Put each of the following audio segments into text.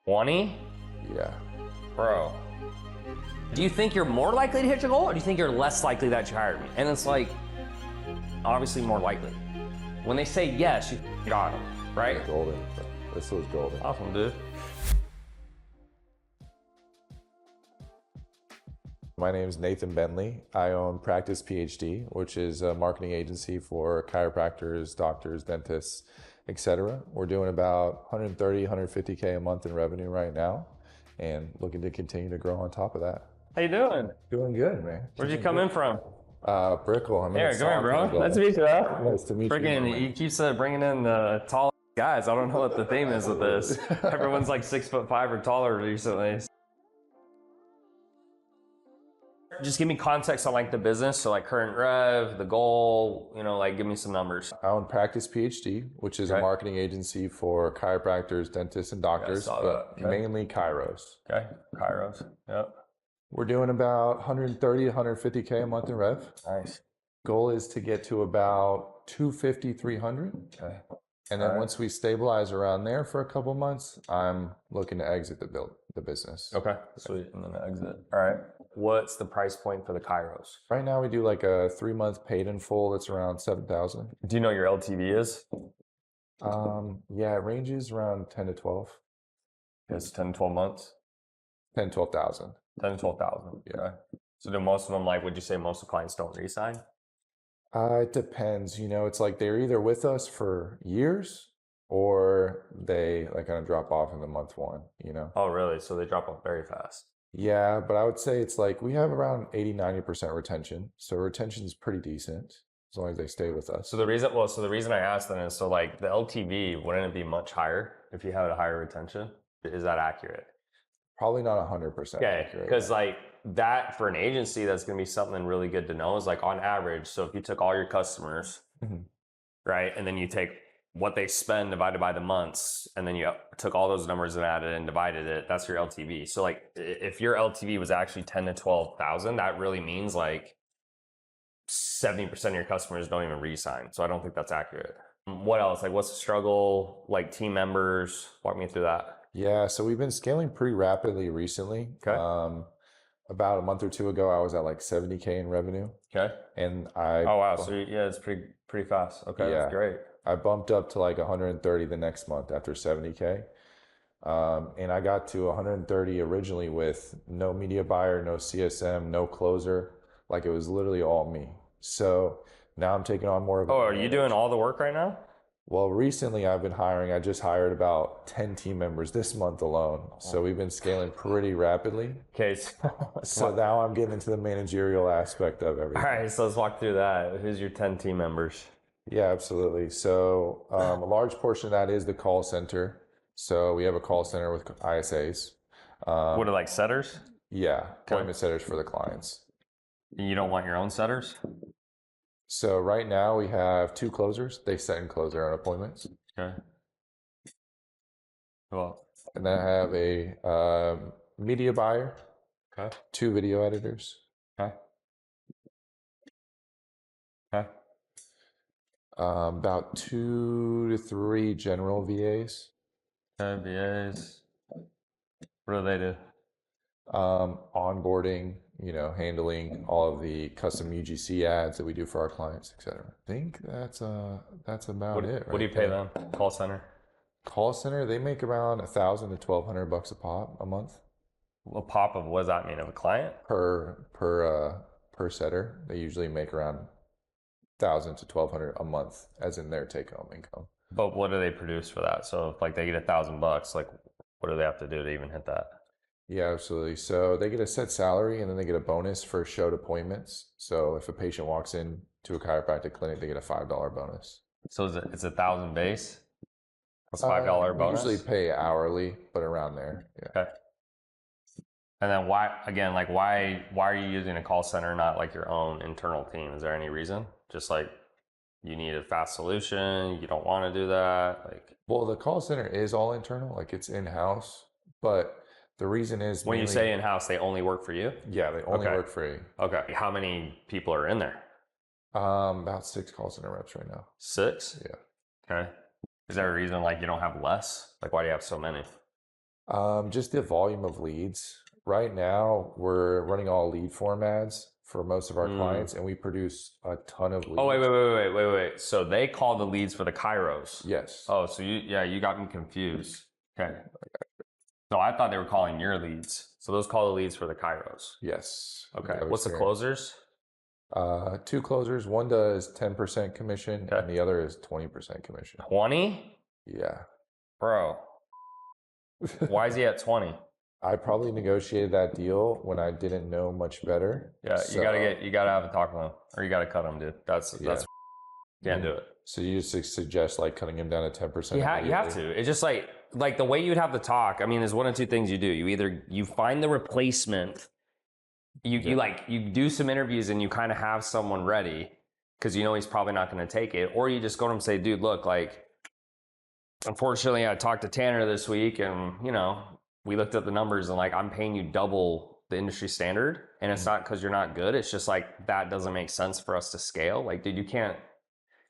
20? Yeah. Bro. Do you think you're more likely to hit your goal, or do you think you're less likely that you hired me? And it's like, obviously more likely. When they say yes, you got them, right? Golden. This was golden. Awesome, dude. My name is Nathan Bentley. I own Practice PhD, which is a marketing agency for chiropractors, doctors, dentists, etc. We're doing about 130, 150K a month in revenue right now, and looking to continue to grow on top of that. How you doing? Doing good, man. Where'd you come in from? Brickell. I'm Here, in come here, bro. Nice to meet you, huh? Nice to meet you. Freaking, you keep bringing in the tall guys. I don't know what the theme is with this. Everyone's like 6'5" or taller recently. Just give me context on like the business. So like current rev, the goal, like give me some numbers. I own Practice PhD, which is a marketing agency for chiropractors, dentists, and doctors, but mainly chiros. Okay, chiros. Yep. We're doing about 130 to 150K a month in rev. Nice. Goal is to get to about 250, 300. Okay. And then once we stabilize around there for a couple months, I'm looking to exit the business. Okay, sweet. And then exit. All right. What's the price point for the chiros? Right now we do like a 3-month paid in full. That's around 7,000. Do you know what your LTV is? Yeah, it ranges around 10 to 12. It's 10 to 12 months? 10, 12,000. 10 to 12,000. Yeah. Okay. So do most of them, like, would you say most of the clients don't re-sign? It depends. It's like they're either with us for years or they like kind of drop off in the month one, Oh, really? So they drop off very fast. Yeah, but I would say it's like we have around 80, 90% retention. So retention is pretty decent as long as they stay with us. So the reason I asked then is, so like the LTV, wouldn't it be much higher if you had a higher retention? Is that accurate? Probably not 100% okay, accurate. because like that for an agency, that's going to be something really good to know is like on average. So if you took all your customers, right, and then you take what they spend divided by the months, and then you took all those numbers and added and divided it, that's your LTV. So like if your LTV was actually 10 to 12,000, that really means like 70% of your customers don't even re-sign. So I don't think that's accurate. What else? Like what's the struggle? Like team members, walk me through that. Yeah, so we've been scaling pretty rapidly recently. Okay. About a month or two ago, I was at like 70K in revenue. Okay. And oh wow, so yeah, it's pretty fast. Okay, yeah. That's great. I bumped up to like 130 the next month after 70K. And I got to 130 originally with no media buyer, no CSM, no closer. Like it was literally all me. So now I'm taking on more of. Oh, are you doing all the work right now? Well, recently I've been hiring. I just hired about 10 team members this month alone. So we've been scaling pretty rapidly. Okay. So now I'm getting into the managerial aspect of everything. All right, so let's walk through that. Who's your 10 team members? Yeah, absolutely. So a large portion of that is the call center. So we have a call center with ISAs. What are like setters? Yeah, appointment setters for the clients. You don't want your own setters? So right now we have 2 closers. They set and close their own appointments. Okay. Cool. And then I have a media buyer. Okay. 2 video editors. Okay. Okay. About 2 to 3 general VAs. Okay, VAs. What do they do? Onboarding, handling all of the custom UGC ads that we do for our clients, etc. I think that's about it. What do you pay them? Call center? Call center, they make around $1,000 to $1,200 a pop a month. A pop of, what does that mean, of a client? Per setter, they usually make around $1,000 to $1,200 a month, as in their take-home income. But what do they produce for that? So if like they get $1,000, like what do they have to do to even hit that? Yeah, absolutely. So they get a set salary and then they get a bonus for showed appointments. So if a patient walks in to a chiropractic clinic, they get a $5 bonus. So it's 1,000 base? That's $5 bonus? We usually pay hourly, but around there. Yeah. Okay. And then why are you using a call center, not like your own internal team? Is there any reason? Just like you need a fast solution, you don't want to do that? Well, the call center is all internal, like it's in-house, but the reason is when you say in-house, they only work for you? Yeah, they only work for you. Okay. How many people are in there? About 6 call center reps right now. 6? Yeah. Okay. Is there a reason like you don't have less? Like why do you have so many? Just the volume of leads. Right now, we're running all lead form ads for most of our clients, and we produce a ton of leads. Oh, wait. So they call the leads for the Kairos. Yes. Oh, so you got me confused. Okay. So I thought they were calling your leads. So those call the leads for the Kairos. Yes. Okay. What's the closers? 2 closers. One does 10% commission, and the other is 20% commission. 20? Yeah. Bro. Why is he at 20? I probably negotiated that deal when I didn't know much better. Yeah, you gotta have a talk with him, or you gotta cut him, dude. That's can't do it. So you just suggest like cutting him down to 10%? You have to. It's just like the way you'd have the talk. I mean, there's one of two things you do. You find the replacement. You do some interviews and you kind of have someone ready because you know he's probably not going to take it, or you just go to him and say, dude, look, like, unfortunately, I talked to Tanner this week, and we looked at the numbers, and like I'm paying you double the industry standard, and it's not because you're not good. It's just like that doesn't make sense for us to scale. Like, dude, you can't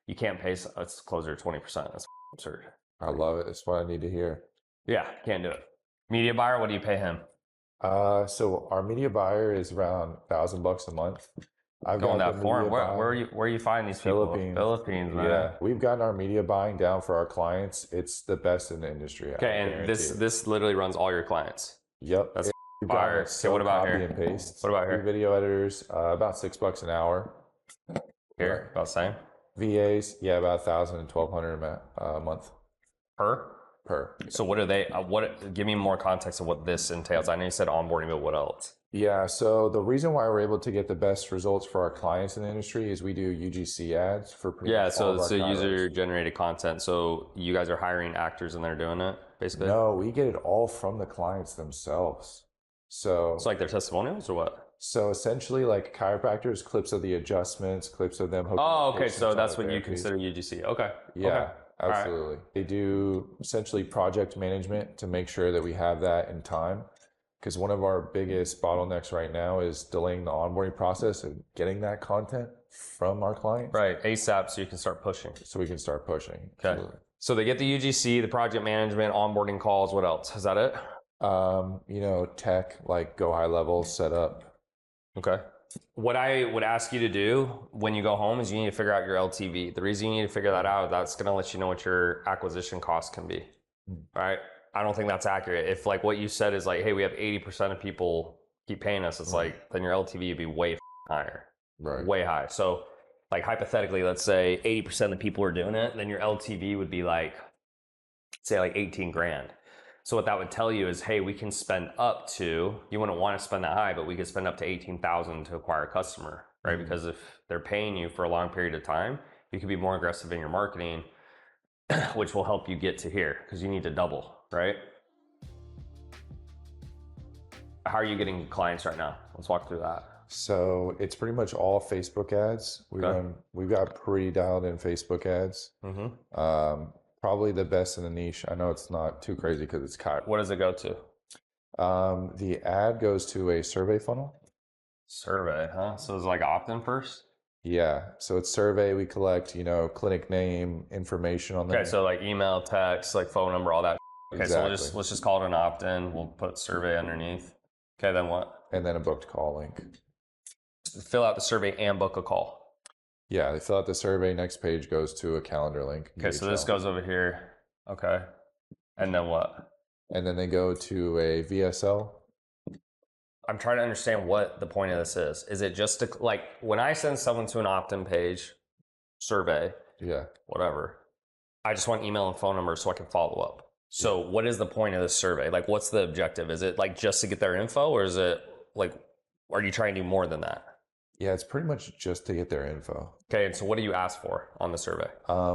pay a closer 20%. That's absurd. I love it. That's what I need to hear. Yeah, can't do it. Media buyer, what do you pay him? So our media buyer is around $1,000 a month. I've Going got that foreign. Where are you finding these people? Philippines, man. Yeah, we've gotten our media buying down for our clients. It's the best in the industry. Okay, and this literally runs all your clients. Yep, that's fire. Okay, what about here? And paste. What about here? Video editors, about $6 an hour. Here, about the same. VAs, yeah, about 1,000 and 1,200 a month per. So what are they? Give me more context of what this entails. I know you said onboarding, but what else? Yeah, so the reason why we're able to get the best results for our clients in the industry is we do UGC ads for pretty much all of our clients. User generated content. So you guys are hiring actors and they're doing it, basically? No, we get it all from the clients themselves. So it's like their testimonials or what? So essentially, like chiropractors, clips of the adjustments, clips of them. Oh, okay. So that's what you consider UGC. Okay. Yeah, okay. absolutely. Right. They do essentially project management to make sure that we have that in time. Because one of our biggest bottlenecks right now is delaying the onboarding process and getting that content from our clients. Right, ASAP, so you can start pushing. So we can start pushing. Okay. Absolutely. So they get the UGC, the project management, onboarding calls. What else? Is that it? Tech, like go high level, set up. Okay. What I would ask you to do when you go home is you need to figure out your LTV. The reason you need to figure that out, that's going to let you know what your acquisition costs can be. All right. I don't think that's accurate. If like what you said is like, hey, we have 80% of people keep paying us, it's like, then your LTV would be way higher. Right. Way high. So like hypothetically, let's say 80% of the people are doing it, then your LTV would be like, say like 18 grand. So what that would tell you is, hey, we can spend up to, you wouldn't want to spend that high, but we could spend up to 18,000 to acquire a customer, right? Mm-hmm. Because if they're paying you for a long period of time, you can be more aggressive in your marketing, which will help you get to here because you need to double, right? How are you getting clients right now? Let's walk through that. So it's pretty much all Facebook ads. We've got pretty dialed in Facebook ads. Mm-hmm. Probably the best in the niche. I know it's not too crazy because it's chiro. What does it go to? The ad goes to a survey funnel. Survey, huh? So it's like opt-in first? Yeah. So it's survey. We collect, clinic name, information on them. Okay. So like email, text, like phone number, all that. Okay. Exactly. So let's just call it an opt-in. We'll put survey underneath. Okay. Then what? And then a booked call link. Fill out the survey and book a call. Yeah, they fill out the survey. Next page goes to a calendar link. Okay, so this goes over here. Okay. And then what? And then they go to a VSL. I'm trying to understand what the point of this is. Is it just to, like, when I send someone to an opt-in page, survey, whatever, I just want email and phone number so I can follow up. So what is the point of this survey? Like, what's the objective? Is it like just to get their info, or is it like, are you trying to do more than that? Yeah, it's pretty much just to get their info. Okay, and so what do you ask for on the survey?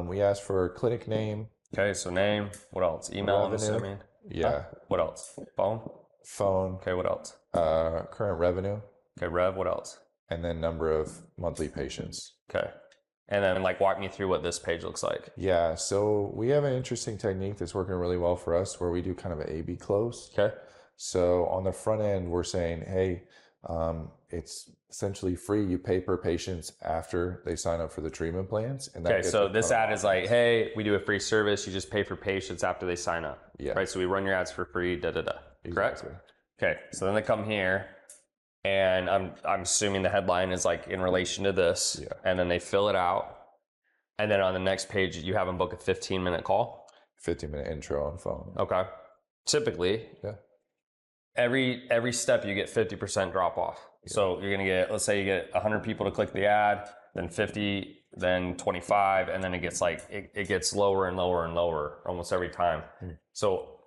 We ask for clinic name. Okay, so name. What else? Email, I'm assuming. Yeah. What else? Phone? Phone. Okay, what else? Current revenue. Okay, rev. What else? And then number of monthly patients. Okay. And then like walk me through what this page looks like. Yeah, so we have an interesting technique that's working really well for us where we do kind of an A/B close. Okay. So on the front end, we're saying, hey, It's essentially free. You pay per patient after they sign up for the treatment plans. And that Okay, gets so a this ton of ad is like, offers. hey, we do a free service. You just pay for patients after they sign up. Yeah. Right. So we run your ads for free. Da da da. Correct. Exactly. Okay. So then they come here, and I'm assuming the headline is like in relation to this. Yeah. And then they fill it out, and then on the next page you have them book a 15-minute call. 15-minute intro on phone. Okay. Typically, Yeah. every step you get 50% drop off. Yeah. So you're gonna get, let's say you get 100 people to click the ad, then 50, then 25, and then it gets like it gets lower and lower and lower almost every time. So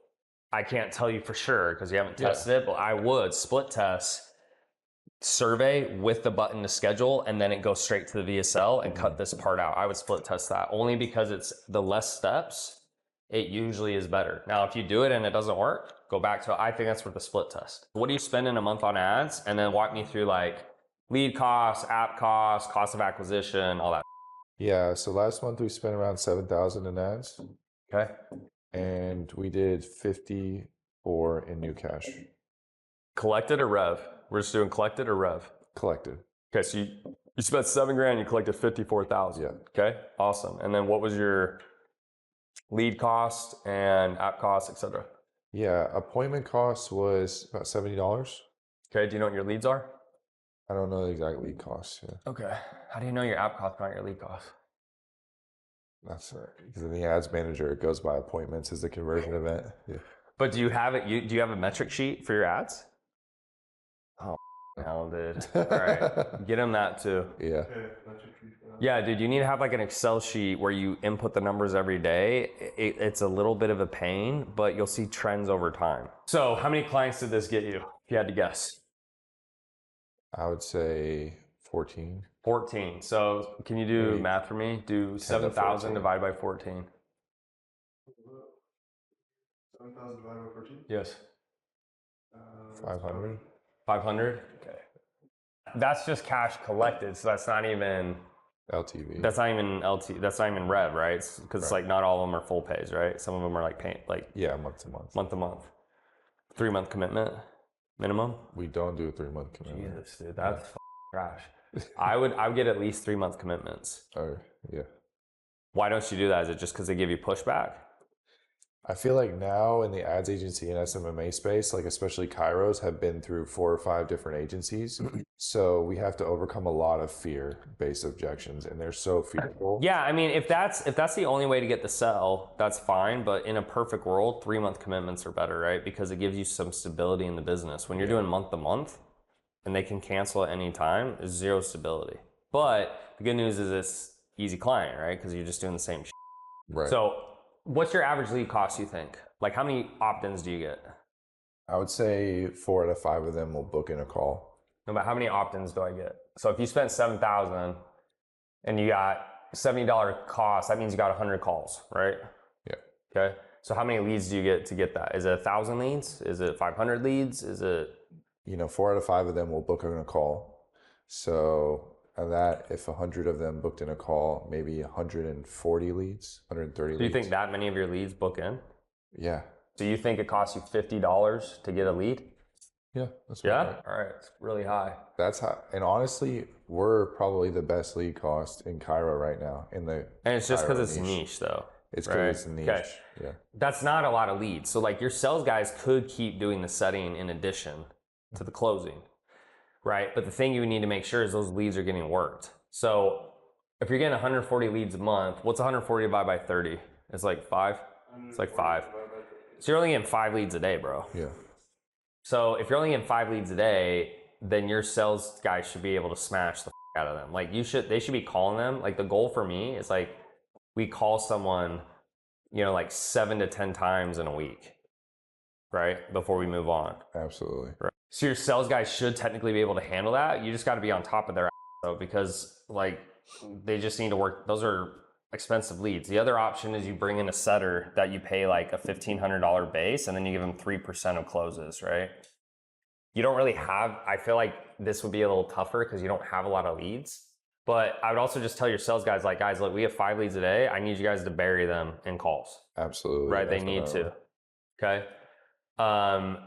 I can't tell you for sure because you haven't tested it, but I would split test survey with the button to schedule, and then it goes straight to the VSL and cut this part out. I would split test that only because it's the less steps. It usually is better. Now, if you do it and it doesn't work, go back to it. I think that's worth the split test. What do you spend in a month on ads? And then walk me through like lead costs, app costs, cost of acquisition, all that. Yeah. So last month we spent around 7,000 in ads, Okay. and we did 54 in new cash Collected or rev? We're just doing collected or rev? collected. Okay. So you spent $7,000, you collected 54,000. Yeah. Okay. Awesome. And then what was your lead cost and app cost, etc.? Yeah. Appointment cost was about $70. Okay. Do you know what your leads are? I don't know the exact lead cost. Yeah. Okay. How do you know your app cost, not your lead cost? That's because in the ads manager, it goes by appointments as the conversion event. Yeah. But do you have it? Do you have a metric sheet for your ads? Oh, hell, dude. All right, get him that too. Yeah. Yeah, dude, you need to have like an Excel sheet where you input the numbers every day. It's a little bit of a pain, but you'll see trends over time. So, how many clients did this get you? If you had to guess. I would say 14. 14. So, can you do Maybe math for me? Do 10 to 7,000 14. divided by 14. 7,000 divided by 14? Yes. 500. 500? Okay. That's just cash collected, so that's not even LTV. That's not even LT. That's not even rev, right? Because it's Right. like not all of them are full pays, right? Some of them are like pay, like Yeah, month to month. month to month, 3-month commitment minimum. We don't do a 3-month commitment. Jesus, dude, that's trash. I would get at least 3-month commitments. Or yeah. Why don't you do that? Is it just because they give you pushback? I feel like now in the ads agency and SMMA space, like especially Kairos, have been through 4 or 5 different agencies. So we have to overcome a lot of fear-based objections, and they're so fearful. Yeah, I mean, if that's the only way to get the sell, that's fine. But in a perfect world, 3-month commitments are better, right? Because it gives you some stability in the business. When you're doing month to month, and they can cancel at any time, there's zero stability. But the good news is it's easy client, right? Because you're just doing the same shit. Right. So what's your average lead cost, you think? Like, how many opt-ins do you get? I would say 4 out of 5 of them will book in a call. No, but how many opt-ins do I get? So if you spent $7,000 and you got $70 cost, that means you got 100 calls, right? Yeah. Okay. So how many leads do you get to get that? Is it 1,000 leads? Is it 500 leads? Is it? 4 out of 5 of them will book in a call. So that if 100 of them booked in a call, maybe 140 leads, 130 leads. Do you think that many of your leads book in? Yeah. Do you think it costs you $50 to get a lead? Yeah. That's Yeah? right. All right. It's really high. That's how, and honestly, we're probably the best lead cost in Cairo right now. And it's just because Cairo it's niche though. It's because right? it's niche. Okay. Yeah. That's not a lot of leads. So like your sales guys could keep doing the setting in addition to the closing, right? But the thing you need to make sure is those leads are getting worked. So if you're getting 140 leads a month, what's 140 divided by 30? It's like 5. It's like 5. So you're only getting 5 leads a day, bro. Yeah. So if you're only getting 5 leads a day, then your sales guys should be able to smash the out of them. Like they should be calling them. Like the goal for me is like we call someone, like 7 to 10 times in a week, right? Before we move on. Absolutely. Right. So your sales guys should technically be able to handle that. You just got to be on top of their ass though, because like they just need to work. Those are expensive leads. The other option is you bring in a setter that you pay like a $1,500 base and then you give them 3% of closes, right? You don't really have, I feel like this would be a little tougher because you don't have a lot of leads. But I would also just tell your sales guys, like, guys, look, we have 5 leads a day. I need you guys to bury them in calls. Absolutely. Right? They need to. Okay.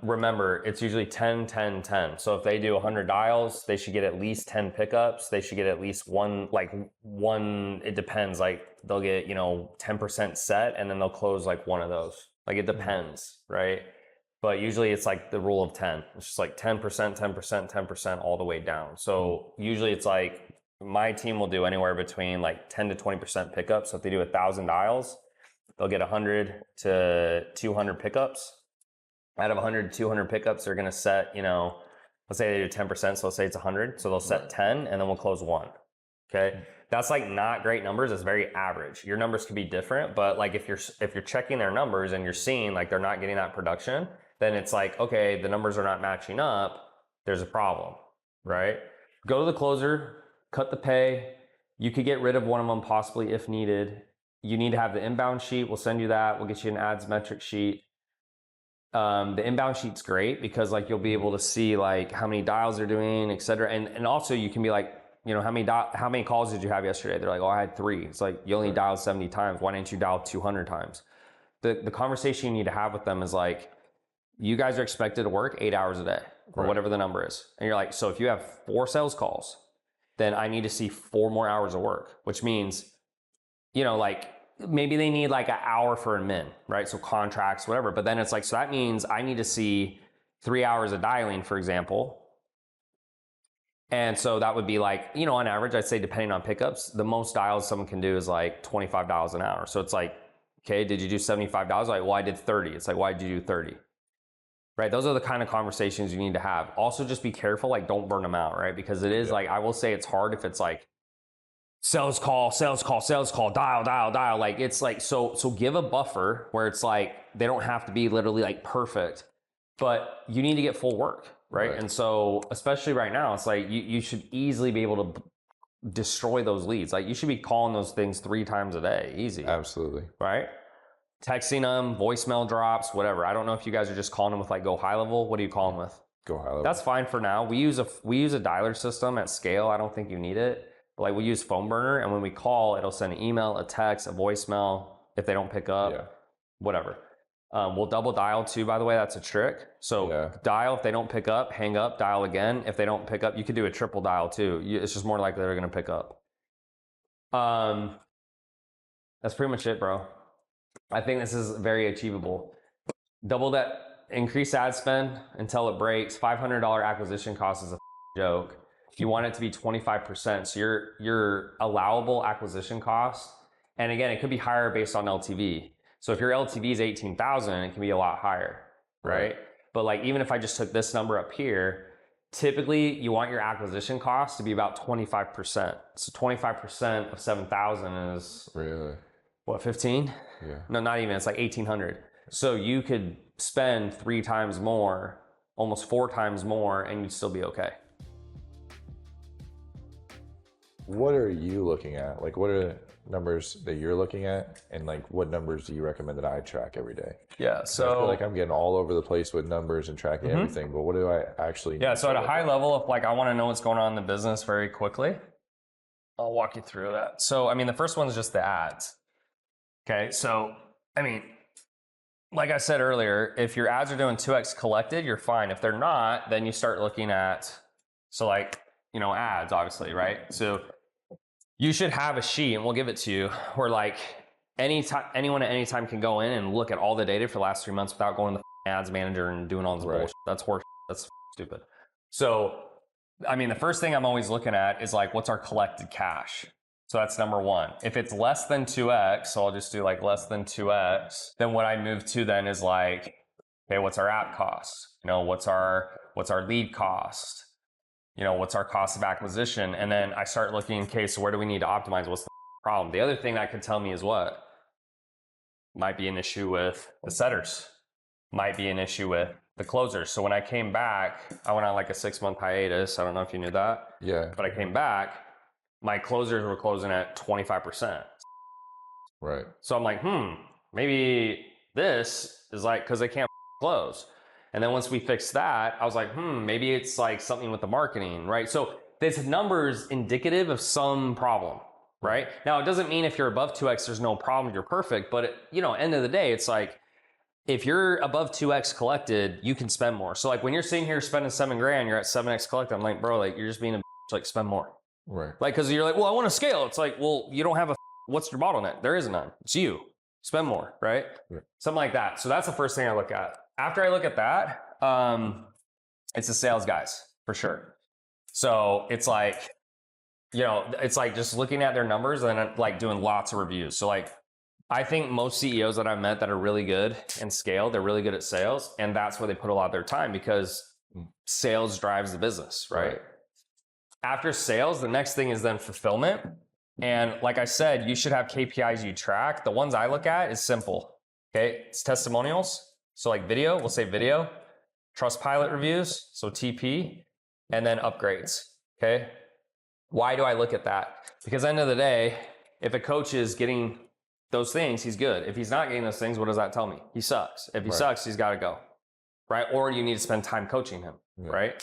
Remember, it's usually 10, 10, 10. So if they do 100 dials, they should get at least 10 pickups. They should get at least one, it depends. Like they'll get, 10% set and then they'll close like one of those. Like it depends, right? But usually it's like the rule of 10. It's just like 10%, 10%, 10% all the way down. So usually it's like my team will do anywhere between like 10 to 20% pickups. So if they do 1,000 dials, they'll get 100 to 200 pickups. Out of 100 to 200 pickups, they're going to set, let's say they do 10%. So let's say it's 100. So they'll set 10 and then we'll close one. Okay. That's like not great numbers. It's very average. Your numbers could be different, but like if you're checking their numbers and you're seeing like they're not getting that production, then it's like, okay, the numbers are not matching up. There's a problem, right? Go to the closer, cut the pay. You could get rid of one of them possibly if needed. You need to have the inbound sheet. We'll send you that. We'll get you an ads metric sheet. The inbound sheet's great because like you'll be able to see like how many dials they're doing, et cetera. And also you can be like, how many calls did you have yesterday? They're like, oh, I had 3. It's like, you only dialed 70 times. Why didn't you dial 200 times? The conversation you need to have with them is like, you guys are expected to work 8 hours a day or whatever the number is. And you're like, so if you have 4 sales calls, then I need to see 4 more hours of work, which means, like maybe they need like an hour for admin, right? So contracts, whatever. But then it's like, so that means I need to see 3 hours of dialing, for example. And so that would be like, on average, I'd say depending on pickups, the most dials someone can do is like 25 dials an hour. So it's like, okay, did you do 75 dials? Like, well, I did 30. It's like, why did you do 30? Right? Those are the kind of conversations you need to have. Also, just be careful, like don't burn them out, right? Because it is like, I will say it's hard if it's like sales call, dial. Like it's like, so give a buffer where it's like, they don't have to be literally like perfect, but you need to get full work, right? And so, especially right now, it's like, you should easily be able to destroy those leads. Like you should be calling those things 3 times a day, easy. Absolutely. Right? Texting them, voicemail drops, whatever. I don't know if you guys are just calling them with like Go High Level. What do you call them with? Go High Level. That's fine for now. We use a dialer system at scale. I don't think you need it. But like we use Phone Burner, and when we call, it'll send an email, a text, a voicemail. If they don't pick up, whatever. We'll double dial too, by the way. That's a trick. So dial, if they don't pick up, hang up, dial again. If they don't pick up, you could do a triple dial too. It's just more likely they're going to pick up. That's pretty much it, bro. I think this is very achievable. Double that, increase ad spend until it breaks. $500 acquisition cost is a joke. You want it to be 25%. So your allowable acquisition cost, and again, it could be higher based on LTV. So if your LTV is 18,000, it can be a lot higher, right? But like, even if I just took this number up here, typically you want your acquisition cost to be about 25%. So 25% of 7,000 is really what, 15? Yeah. No, not even. It's like 1,800. So you could spend 3 times more, almost 4 times more, and you'd still be okay. What are you looking at? Like, what are numbers that you're looking at, and like, what numbers do you recommend that I track every day? Yeah, so I feel like I'm getting all over the place with numbers and tracking everything, but what do I actually? Yeah, so at a high level, if like I want to know what's going on in the business very quickly, I'll walk you through that. So, I mean, the first one is just the ads. Okay, so, I mean, like I said earlier, if your ads are doing 2x collected, you're fine. If they're not, then you start looking at, so like, ads, obviously, right? So you should have a sheet, and we'll give it to you, where like anyone at any time can go in and look at all the data for the last 3 months without going to the ads manager and doing all this bullshit. That's horse. That's stupid. So, I mean, the first thing I'm always looking at is like, what's our collected cash? So that's number 1. If it's less than 2x, so I'll just do like less than 2x, then what I move to then is like, okay, what's our app cost? What's our lead cost? What's our cost of acquisition? And then I start looking, okay, so where do we need to optimize? What's the problem? The other thing that could tell me is what? Might be an issue with the setters. Might be an issue with the closers. So when I came back, I went on like a 6-month hiatus. I don't know if you knew that. Yeah. But I came back, my closers were closing at 25%. Right. So I'm like, maybe this is like, because they can't close. And then once we fixed that, I was like, maybe it's like something with the marketing, right? So this number's indicative of some problem, right? Now, it doesn't mean if you're above 2x, there's no problem, you're perfect. But, end of the day, it's like, if you're above 2x collected, you can spend more. So like when you're sitting here spending $7,000, you're at 7x collected. I'm like, bro, like you're just being a bitch, like spend more. Right. Like, cause you're like, well, I want to scale. It's like, well, you don't have what's your bottleneck? There is none. It's you. Spend more, right? Something like that. So that's the first thing I look at. After I look at that, it's the sales guys for sure. So it's like, it's like just looking at their numbers and like doing lots of reviews. So like, I think most CEOs that I've met that are really good and scale, they're really good at sales. And that's where they put a lot of their time because sales drives the business, right? After sales, the next thing is then fulfillment. And like I said, you should have KPIs you track. The ones I look at is simple. Okay. It's testimonials. So like video, we'll say video, Trustpilot reviews. So TP, and then upgrades. Okay. Why do I look at that? Because at the end of the day, if a coach is getting those things, he's good. If he's not getting those things, what does that tell me? He sucks. If he sucks, he's got to go. Right. Or you need to spend time coaching him. Right.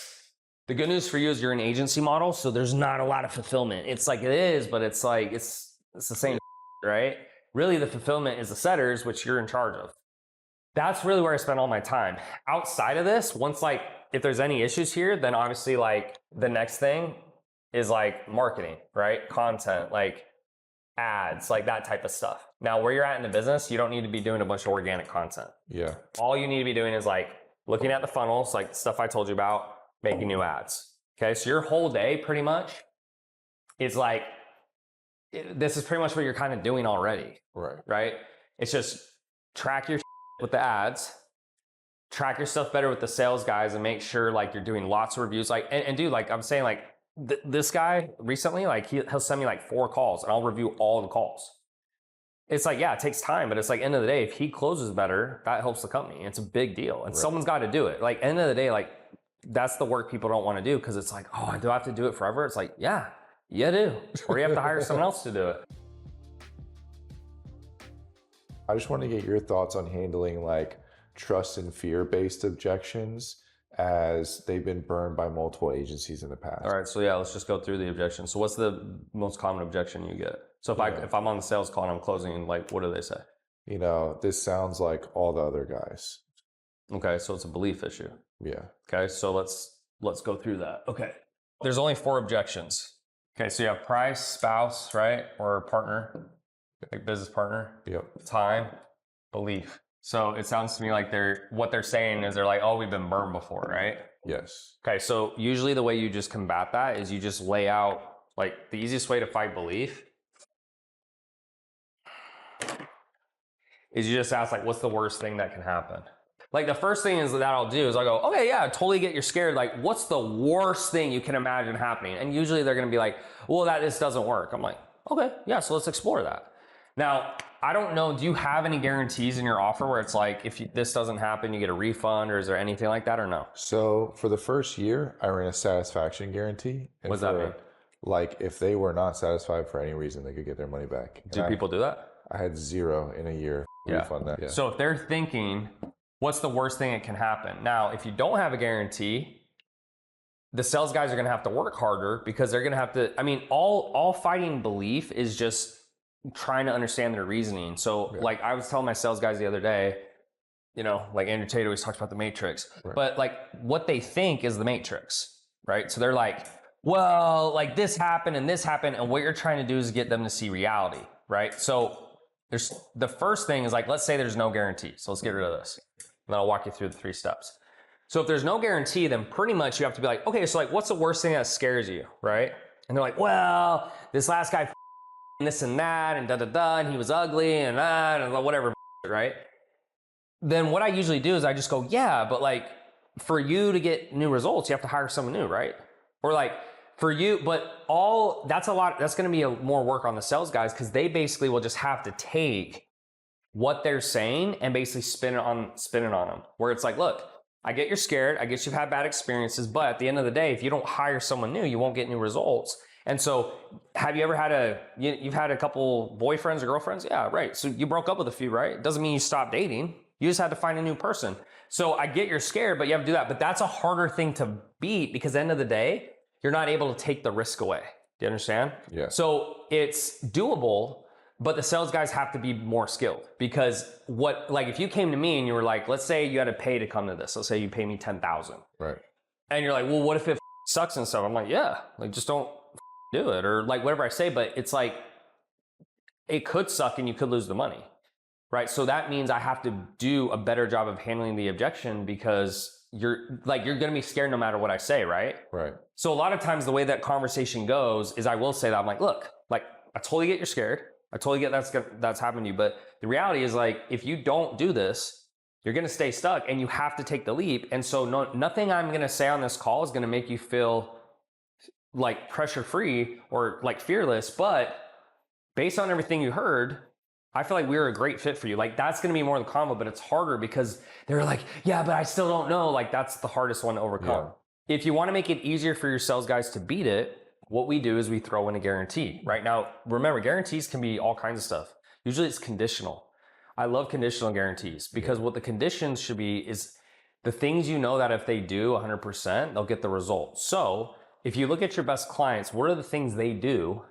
The good news for you is you're an agency model, so there's not a lot of fulfillment. It's like it is, but it's like it's the same, right? Really, the fulfillment is the setters, which you're in charge of. That's really where I spend all my time. Outside of this, once like if there's any issues here, then obviously like the next thing is like marketing, right? Content, like ads, like that type of stuff. Now, where you're at in the business, you don't need to be doing a bunch of organic content. Yeah. All you need to be doing is like looking at the funnels, like the stuff I told you about, making new ads. Okay, so your whole day pretty much is like, this is pretty much what you're kind of doing already. Right? It's just track your with the ads, track your stuff better with the sales guys and make sure like you're doing lots of reviews. Like, and dude, like I'm saying like this guy recently, like he'll send me like 4 calls and I'll review all the calls. It's like, yeah, it takes time, but it's like end of the day, if he closes better, that helps the company. It's a big deal and someone's got to do it. Like end of the day, like that's the work people don't want to do because it's like, oh, do I have to do it forever? It's like, yeah, you do. Or you have to hire someone else to do it. I just want to get your thoughts on handling like trust and fear-based objections as they've been burned by multiple agencies in the past. All right, so yeah, let's just go through the objections. So what's the most common objection you get? So if I'm on the sales call and I'm closing, like what do they say? This sounds like all the other guys. Okay, so it's a belief issue. Yeah. Okay, so let's go through that. Okay. There's only 4 objections. Okay, so you have price, spouse, right? Or partner, like business partner. Yep. Time, belief. So it sounds to me like what they're saying is they're like, oh, we've been burned before, right? Yes. Okay, so usually the way you just combat that is you just lay out, like the easiest way to fight belief is you just ask like, what's the worst thing that can happen? Like the first thing is that I'll do is I'll go, okay, yeah, totally get you're scared. Like what's the worst thing you can imagine happening? And usually they're going to be like, well, this doesn't work. I'm like, okay, yeah, so let's explore that. Now, I don't know, do you have any guarantees in your offer where it's like, if this doesn't happen, you get a refund or is there anything like that or no? So for the first year, I ran a satisfaction guarantee. What does that mean? Like if they were not satisfied for any reason, they could get their money back. Do people do that? I had 0 in a year refund that. Yeah. So if they're thinking, what's the worst thing that can happen? Now, if you don't have a guarantee, the sales guys are going to have to work harder because they're going to have to, all fighting belief is just trying to understand their reasoning. So like I was telling my sales guys the other day, like Andrew Tate always talks about the matrix, but like what they think is the matrix, right? So they're like, well, like this happened and what you're trying to do is get them to see reality, right? So there's the first thing is like, let's say there's no guarantee. So let's get rid of this. And then I'll walk you through the 3 steps. So if there's no guarantee, then pretty much you have to be like, okay, so like, what's the worst thing that scares you, right? And they're like, well, this last guy and this and that and da-da-da, and he was ugly and that and whatever, right? Then what I usually do is I just go, yeah, but like for you to get new results, you have to hire someone new, right? Or like for you, but that's going to be more work on the sales guys because they basically will just have to take what they're saying and basically spin it on them. Where it's like, look, I get you're scared. I guess you've had bad experiences, but at the end of the day, if you don't hire someone new, you won't get new results. And so have you ever had you've had a couple boyfriends or girlfriends? Yeah, right. So you broke up with a few, right? Doesn't mean you stopped dating. You just had to find a new person. So I get you're scared, but you have to do that. But that's a harder thing to beat because at the end of the day, you're not able to take the risk away. Do you understand? Yeah. So it's doable, But the sales guys have to be more skilled because like if you came to me and you were like, let's say you had to pay to come to this. Let's say you pay me 10,000. Right. And you're like, well, what if it sucks and stuff? I'm like, yeah, like just don't do it or like whatever I say. But it's like, it could suck and you could lose the money, right? So that means I have to do a better job of handling the objection because you're going to be scared no matter what I say, right? Right. So a lot of times the way that conversation goes is I will say that I'm like, look, like I totally get you're scared. I totally get that's happened to you. But the reality is like, if you don't do this, you're going to stay stuck and you have to take the leap. And so nothing I'm going to say on this call is going to make you feel like pressure free or like fearless. But based on everything you heard, I feel like we're a great fit for you. Like that's going to be more of the combo, but it's harder because they're like, yeah, but I still don't know. Like that's the hardest one to overcome. Yeah. If you want to make it easier for your sales guys to beat it, what we do is we throw in a guarantee. Right now, remember, guarantees can be all kinds of stuff. Usually it's conditional. I love conditional guarantees because what the conditions should be is the things you know that if they do 100%, they'll get the result. So if you look at your best clients, what are the things they do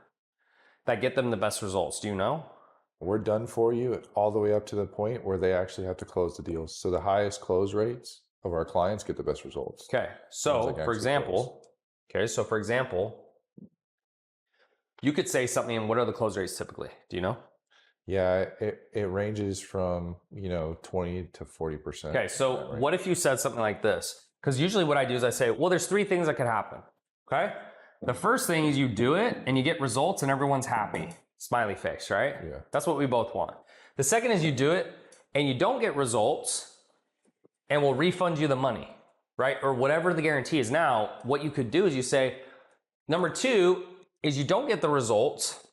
that get them the best results? Do you know? We're done for you all the way up to the point where they actually have to close the deals. So the highest close rates of our clients get the best results. Okay. So for example, you could say something, and what are the close rates typically? Do you know? Yeah, it ranges from, 20 to 40%. Okay, so what if you said something like this? Because usually what I do is I say, well, there's 3 things that could happen. Okay? The first thing is you do it and you get results and everyone's happy. Smiley face, right? Yeah. That's what we both want. The second is you do it and you don't get results and we'll refund you the money, right? Or whatever the guarantee is. Now, what you could do is you say, number 2 is you don't get the results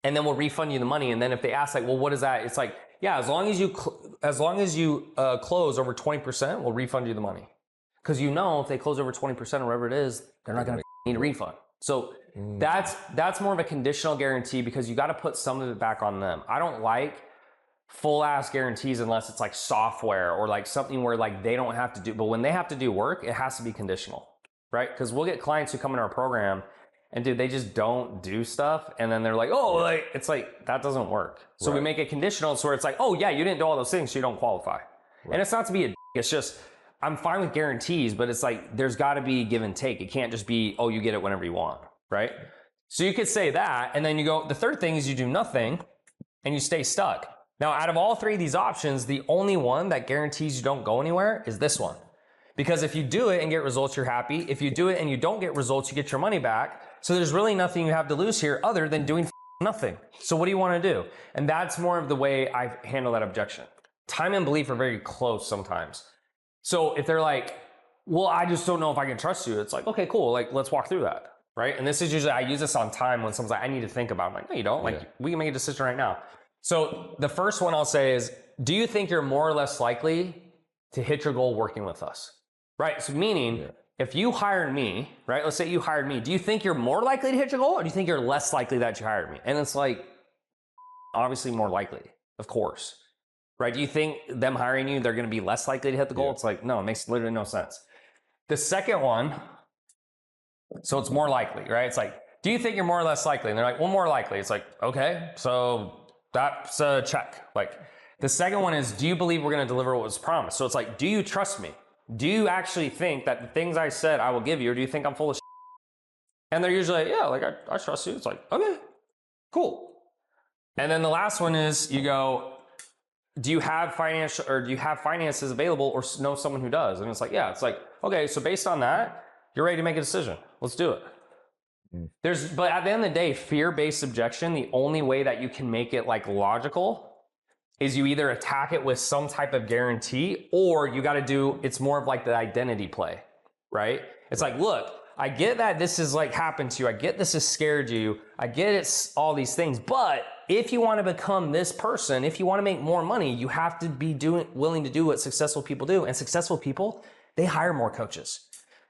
and then we'll refund you the money. And then if they ask like, well, what is that? It's like, yeah, as long as you close over 20%, we'll refund you the money. Because if they close over 20% or whatever it is, they're not going to need a refund. So that's more of a conditional guarantee because you got to put some of it back on them. I don't like full ass guarantees unless it's like software or like something where like they don't have to do, but when they have to do work, it has to be conditional, right? Because we'll get clients who come in our program and dude, they just don't do stuff. And then they're like, oh, like, it's like, that doesn't work. So we make it conditional. So it's like, oh yeah, you didn't do all those things, so you don't qualify. Right. And it's not to be it's just, I'm fine with guarantees, but it's like, there's gotta be give and take. It can't just be, oh, you get it whenever you want, right? So you could say that, and then you go, the third thing is you do nothing and you stay stuck. Now, out of all 3 of these options, the only one that guarantees you don't go anywhere is this one. Because if you do it and get results, you're happy. If you do it and you don't get results, you get your money back. So there's really nothing you have to lose here other than doing nothing. So what do you want to do? And that's more of the way I handle that objection. Time and belief are very close sometimes. So if they're like, well, I just don't know if I can trust you. It's like, okay, cool. Like, let's walk through that. Right. And this is usually, I use this on time when someone's like, I need to think about it. I'm like, no, you don't. Like, we can make a decision right now. So the first one I'll say is, do you think you're more or less likely to hit your goal working with us? Right. So meaning, if you hired me, right, let's say you hired me, do you think you're more likely to hit your goal or do you think you're less likely that you hired me? And it's like, obviously more likely, of course, right? Do you think them hiring you, they're going to be less likely to hit the goal? It's like, no, it makes literally no sense. The second one, so it's more likely, right? It's like, do you think you're more or less likely? And they're like, well, more likely. It's like, okay, so that's a check. Like the second one is, do you believe we're going to deliver what was promised? So it's like, do you trust me? Do you actually think that the things I said I will give you, or do you think I'm full of shit? And they're usually like, yeah, like I trust you. It's like, okay, cool. And then the last one is you go, do you have finances available or know someone who does? And it's like, yeah, it's like, okay, so based on that, you're ready to make a decision. Let's do it. But at the end of the day, fear-based objection, the only way that you can make it like logical is you either attack it with some type of guarantee or you got to do, it's more of like the identity play, right? It's like, look, I get that this is like happened to you. I get this has scared you. I get it's all these things, but if you want to become this person, if you want to make more money, you have to be willing to do what successful people do. And successful people, they hire more coaches.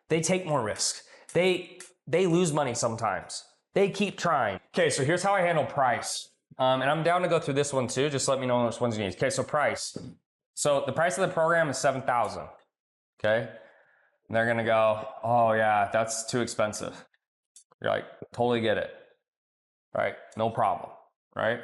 They take more risk. They lose money sometimes. They keep trying. Okay, so here's how I handle price. And I'm down to go through this one too. Just let me know which ones you need. Okay, so price. So the price of the program is $7,000. Okay. And they're going to go, oh yeah, that's too expensive. You're like, totally get it. Right. No problem. Right.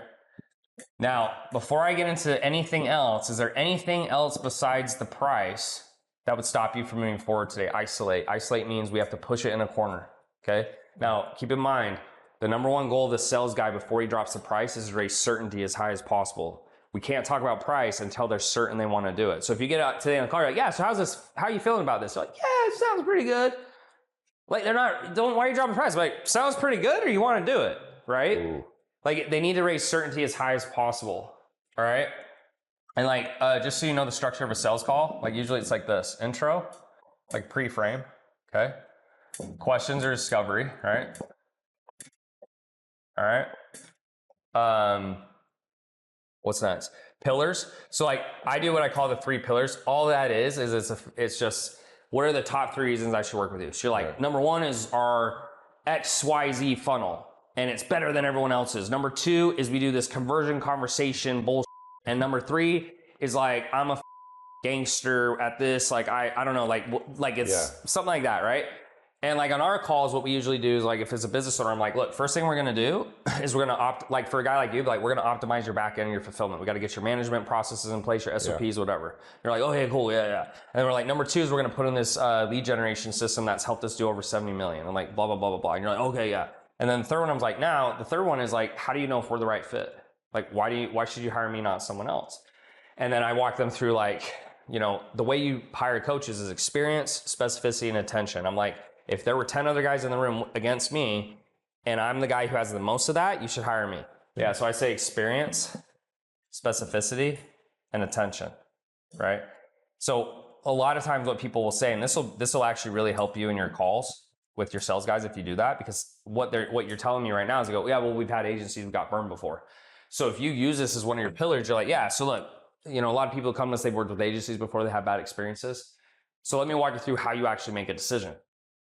Now, before I get into anything else, is there anything else besides the price that would stop you from moving forward today? Isolate. Isolate means we have to push it in a corner. Okay. Now, keep in mind, the number one goal of the sales guy before he drops the price is to raise certainty as high as possible. We can't talk about price until they're certain they want to do it. So if you get out today in the car, you're like, yeah, so how are you feeling about this? They're like, yeah, it sounds pretty good. Like why are you dropping the price? Like, sounds pretty good, or you want to do it, right? Ooh. Like they need to raise certainty as high as possible. All right. And like, just so you know the structure of a sales call, like usually it's like this: intro, like pre-frame. Okay. Questions or discovery, right? All right. What's next? Pillars. So like I do what I call the 3 pillars. All that is it's just, what are the top 3 reasons I should work with you? So you're like, right. Number 1 is our XYZ funnel, and it's better than everyone else's. Number 2 is we do this conversion conversation bullshit. And number 3 is like, I'm a gangster at this. Like, I don't know, like it's something like that, right? And like on our calls, what we usually do is like, if it's a business owner, I'm like, look, first thing we're going to do is we're going to like for a guy like you, like we're going to optimize your back end and your fulfillment. We got to get your management processes in place, your SOPs, whatever. You're like, oh, hey, cool. Yeah. And then we're like, number 2 is we're going to put in this lead generation system that's helped us do over 70 million. And like, blah, blah, blah, blah, blah. And you're like, okay, yeah. And then the third one, I was like, now the third one is like, how do you know if we're the right fit? Like, why should you hire me, not someone else? And then I walk them through like, you know, the way you hire coaches is experience, specificity, and attention. I'm like, if there were 10 other guys in the room against me and I'm the guy who has the most of that, you should hire me. Yeah, so I say experience, specificity, and attention, right? So a lot of times what people will say, and this will actually really help you in your calls with your sales guys if you do that, because what you're telling me right now is, they go, yeah, well, we've had agencies who got burned before. So if you use this as one of your pillars, you're like, yeah, so look, you know, a lot of people come to us, they've worked with agencies before, they have bad experiences. So let me walk you through how you actually make a decision.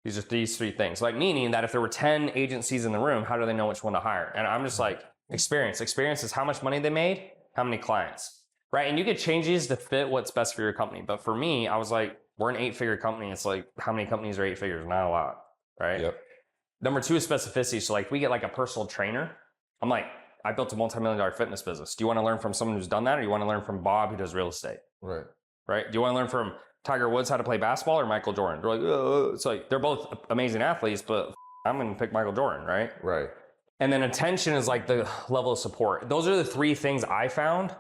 These are these 3 things. Like, meaning that if there were 10 agencies in the room, how do they know which one to hire? And I'm just like, experience. Experience is how much money they made, how many clients, right? And you could change these to fit what's best for your company. But for me, I was like, we're an 8-figure company. It's like, how many companies are 8 figures? Not a lot, right? Yep. Number 2 is specificity. So like, we get like a personal trainer. I'm like, I built a multi-million-dollar fitness business. Do you want to learn from someone who's done that, or you want to learn from Bob who does real estate? Right. Right? Do you want to learn from Tiger Woods how to play basketball, or Michael Jordan? They're like, oh. It's like, they're both amazing athletes, but I'm going to pick Michael Jordan, right? Right. And then attention is like the level of support. Those are the 3 things I found.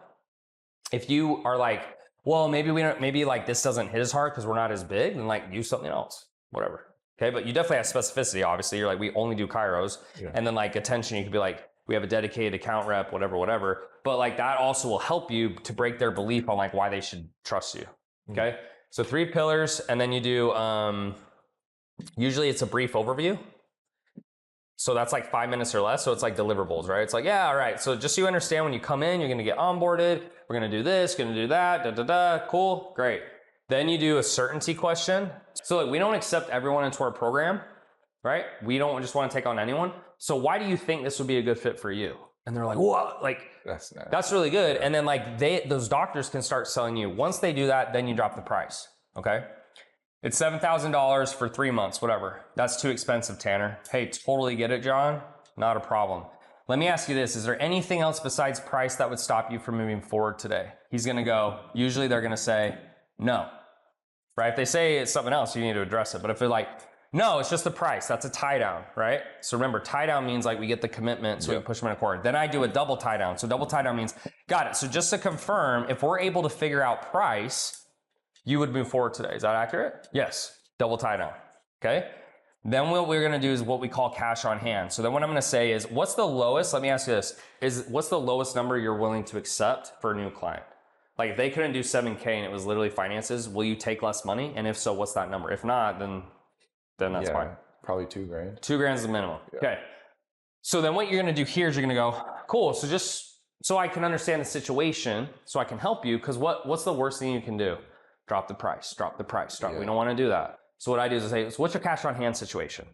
If you are like, well, maybe like this doesn't hit as hard because we're not as big, then like use something else, whatever. Okay. But you definitely have specificity. Obviously, you're like, we only do Kairos. Yeah. And then like attention, you could be like, we have a dedicated account rep, whatever. But like that also will help you to break their belief on like why they should trust you. Okay. So 3 pillars, and then you do, usually it's a brief overview. So that's like 5 minutes or less. So it's like deliverables, right? It's like, yeah, all right. So just so you understand, when you come in, you're going to get onboarded. We're going to do this, going to do that, cool, great. Then you do a certainty question. So like, we don't accept everyone into our program, right? We don't just want to take on anyone. So why do you think this would be a good fit for you? And they're like, whoa, like, that's really good. And then like those doctors can start selling you. Once they do that, then you drop the price. Okay. It's $7,000 for 3 months, whatever. That's too expensive, Tanner. Hey, totally get it, John. Not a problem. Let me ask you this. Is there anything else besides price that would stop you from moving forward today? He's going to go, usually they're going to say no, right? If they say it's something else, you need to address it. But if they're like, no, it's just the price. That's a tie down, right? So remember, tie down means like we get the commitment, so we can push them in a corner. Then I do a double tie down. So double tie down means, got it. So just to confirm, if we're able to figure out price, you would move forward today. Is that accurate? Yes. Double tie down. Okay. Then what we're going to do is what we call cash on hand. So then what I'm going to say is, what's the lowest? Let me ask you this: what's the lowest number you're willing to accept for a new client? Like if they couldn't do 7K and it was literally finances, will you take less money? And if so, what's that number? If not, then that's fine. Probably $2,000. $2,000 is the minimum. Yeah. Okay. So then what you're going to do here is you're going to go, cool. So just so I can understand the situation, so I can help you. Because what's the worst thing you can do? Drop the price. Yeah. We don't want to do that. So what I do is I say, so what's your cash on hand situation?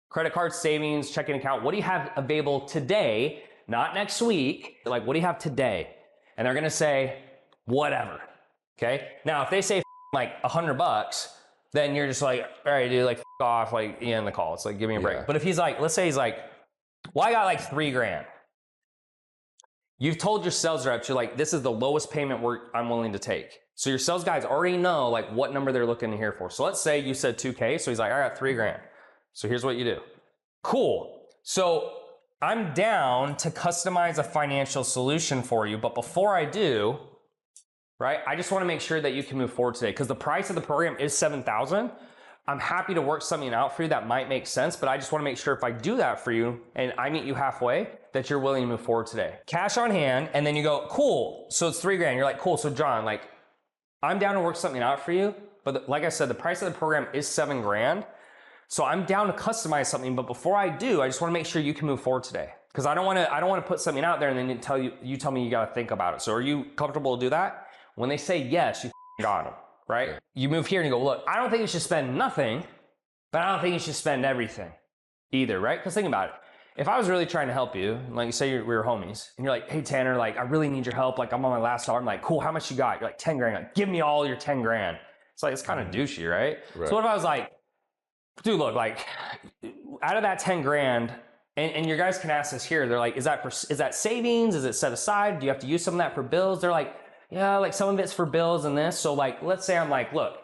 Credit card, savings, checking account. What do you have available today? Not next week. Like, what do you have today? And they're going to say, whatever. Okay. Now, if they say like $100, then you're just like, all right, dude, like off, like end the call. It's like, give me a break. But if he's like, let's say he's like, well, I got like $3,000. You've told your sales reps, you're like, this is the lowest payment I'm willing to take. So your sales guys already know like what number they're looking to hear for. So let's say you said 2K. So he's like, I got $3,000. So here's what you do. Cool. So I'm down to customize a financial solution for you. But before I do, right, I just want to make sure that you can move forward today because the price of the program is $7,000. I'm happy to work something out for you that might make sense, but I just want to make sure if I do that for you and I meet you halfway, that you're willing to move forward today. Cash on hand, and then you go, cool, so it's $3,000. You're like, cool, so John, like, I'm down to work something out for you, but like I said, the price of the program is $7,000. So I'm down to customize something, but before I do, I just want to make sure you can move forward today. Because I don't want to put something out there and then you tell me you got to think about it. So are you comfortable to do that? When they say yes, you got them. Right? You move here and you go, look, I don't think you should spend nothing, but I don't think you should spend everything either, right? Because think about it. If I was really trying to help you, like you say we were homies, and you're like, hey Tanner, like I really need your help. Like I'm on my last dollar. I'm like, cool, how much you got? You're like 10 grand. Like, give me all your 10 grand. It's like, it's kind of douchey, right? So what if I was like, dude, look, like out of that 10 grand, and your guys can ask this here. They're like, is that savings? Is it set aside? Do you have to use some of that for bills? They're like, yeah, like some of it's for bills and this. So like, let's say I'm like, look,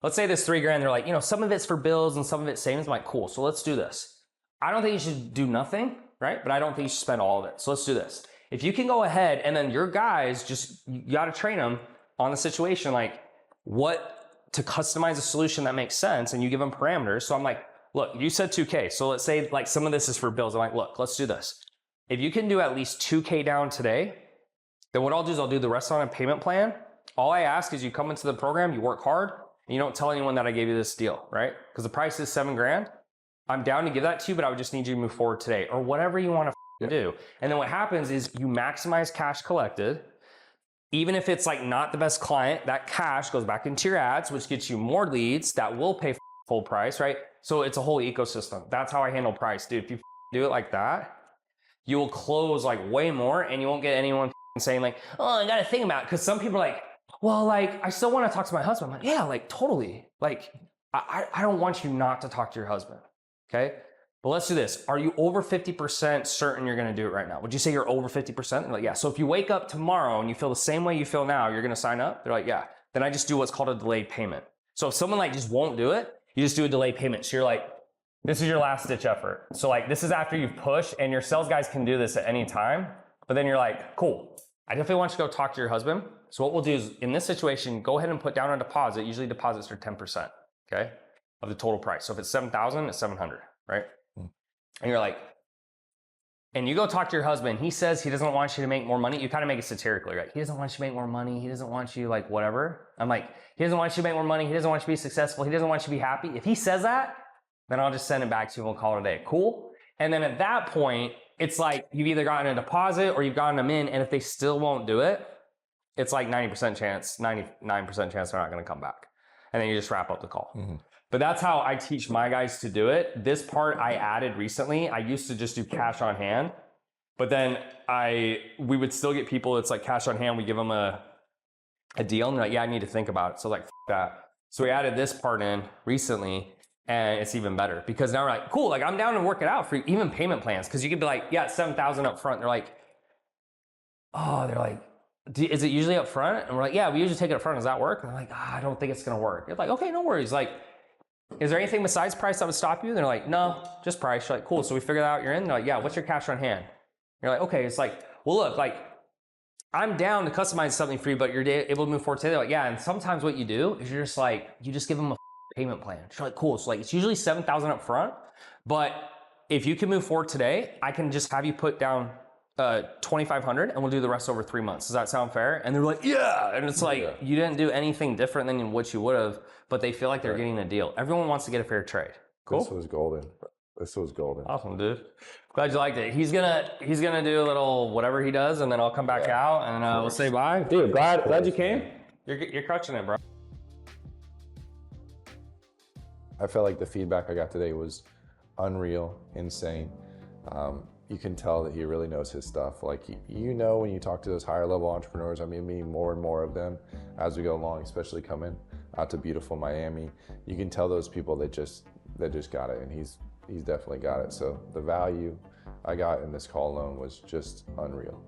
let's say this $3,000. They're like, some of it's for bills and some of it's savings. I'm like, cool. So let's do this. I don't think you should do nothing, right? But I don't think you should spend all of it. So let's do this. If you can go ahead and then your guys you got to train them on the situation, like what to customize a solution that makes sense. And you give them parameters. So I'm like, look, you said 2K. So let's say like some of this is for bills. I'm like, look, let's do this. If you can do at least 2K down today, then what I'll do is I'll do the rest on a payment plan. All I ask is you come into the program, you work hard, and you don't tell anyone that I gave you this deal, right? Because the price is $7,000. I'm down to give that to you, but I would just need you to move forward today or whatever you want to do. And then what happens is you maximize cash collected. Even if it's like not the best client, that cash goes back into your ads, which gets you more leads that will pay full price, right? So it's a whole ecosystem. That's how I handle price, dude. If you do it like that, you will close like way more and you won't get anyone saying like, oh, I got to think about it. Because some people are like, well, like, I still want to talk to my husband. I'm like, yeah, like totally. Like, I don't want you not to talk to your husband. Okay. But let's do this. Are you over 50% certain you're going to do it right now? Would you say you're over 50%? They're like, yeah. So if you wake up tomorrow and you feel the same way you feel now, you're going to sign up? They're like, yeah. Then I just do what's called a delayed payment. So if someone like just won't do it, you just do a delayed payment. So you're like, this is your last ditch effort. So like, this is after you've pushed and your sales guys can do this at any time. But then you're like, cool. I definitely want you to go talk to your husband. So what we'll do is in this situation, go ahead and put down a deposit. Usually deposits are 10%, okay, of the total price. So if it's 7,000, it's 700, right? And you're like, and you go talk to your husband. He says he doesn't want you to make more money. You kind of make it satirically, right? He doesn't want you to make more money. He doesn't want you like whatever. I'm like, he doesn't want you to make more money. He doesn't want you to be successful. He doesn't want you to be happy. If he says that, then I'll just send it back to you and we'll call it a day. Cool. And then at that point, it's like you've either gotten a deposit or you've gotten them in. And if they still won't do it, it's like 90% chance, 99% chance they're not going to come back. And then you just wrap up the call. Mm-hmm. But that's how I teach my guys to do it. This part I added recently. I used to just do cash on hand, but then we would still get people. It's like cash on hand. We give them a deal and they're like, yeah, I need to think about it. So like, F that. So we added this part in recently and it's even better because now we're like, cool. Like I'm down to work it out for you, even payment plans. Cause you could be like, yeah, 7,000 up front. They're like, is it usually up front? And we're like, yeah, we usually take it up front. Does that work? And they're like, I don't think it's going to work. You're like, okay, no worries. Like, is there anything besides price that would stop you? And they're like, no, just price. You're like, cool. So we figured out you're in. They're like, yeah, what's your cash on hand? You're like, okay. It's like, well, look, like I'm down to customize something for you, but you're able to move forward today. They're like, yeah. And sometimes what you do is you're just like, you just give them a payment plan. You're like, cool. So like, it's usually 7,000 up front, but if you can move forward today, I can just have you put down 2,500 and we'll do the rest over 3 months. Does that sound fair? And they're like, yeah. And it's like, you didn't do anything different than what you would have, but they feel like they're getting a deal. Everyone wants to get a fair trade. Cool. This was golden. This was golden. Awesome, dude. Glad you liked it. He's gonna do a little whatever he does, and then I'll come back out and we'll say bye. Dude, glad you came. You're crushing it, bro. I felt like the feedback I got today was unreal, insane. You can tell that he really knows his stuff. Like, you know, when you talk to those higher level entrepreneurs, I mean, meeting more and more of them as we go along, especially coming out to beautiful Miami, you can tell those people that just got it, and he's definitely got it. So the value I got in this call alone was just unreal.